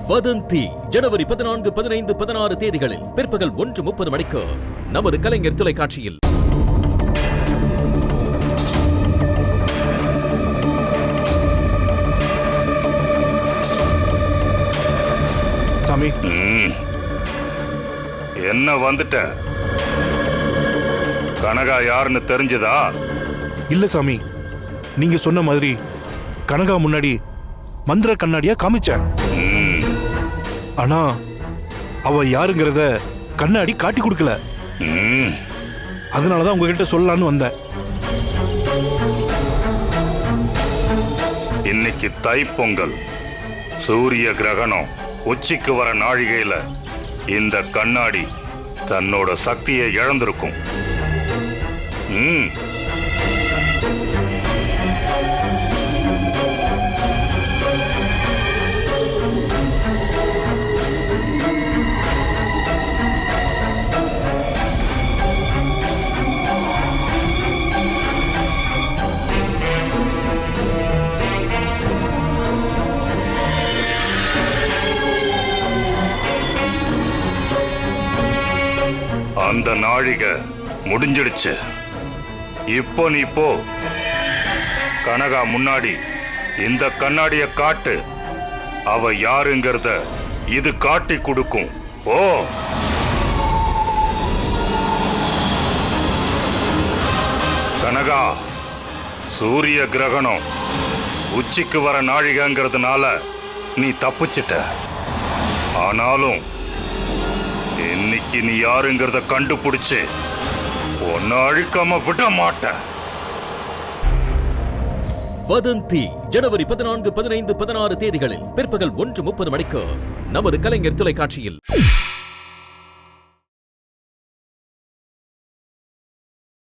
வதந்தி ஜனவரி 14, 15, 16 தேதிகளில் பிற்பகல் 1:30 மணிக்கு நமது கலைஞர் தொலைக்காட்சியில். சாமி, என்ன வந்துட்ட? கனகா யாருன்னு தெரிஞ்சதா? இல்ல சாமி, நீங்க சொன்ன மாதிரி கனகா முன்னாடி மந்திர கண்ணாடியா காமிச்சேன். ஆனா அவ யாருங்கிறத கண்ணாடி காட்டி கொடுக்கல. அதனாலதான் உங்ககிட்ட சொல்லலான்னு வந்தேன். இன்னைக்கு தைப்பொங்கல், சூரிய கிரகணம் உச்சிக்கு வர நாழிகையில இந்த கண்ணாடி தன்னோட சக்தியை இழந்திருக்கும். அந்த நாழிகை முடிஞ்சிடுச்சு. இப்போ நீ போ, கனகா முன்னாடி இந்த கண்ணாடிய காட்டு. அவ யாருங்கிறத இது காட்டி கொடுக்கும். ஓ, கனகா, சூரிய கிரகணம் உச்சிக்கு வர நாழிகைங்கிறதுனால நீ தப்பிச்சிட்ட. ஆனாலும் இன்னைக்கு நீ யாருங்கிறத கண்டுபிடிச்சு ஒன்னு அழிக்காம விட மாட்டேன். வதந்தி ஜனவரி 14, 15, 16 தேதிகளில் பிற்பகல் 1:30 மணிக்கு நமது கலைஞர் தொலைக்காட்சியில்.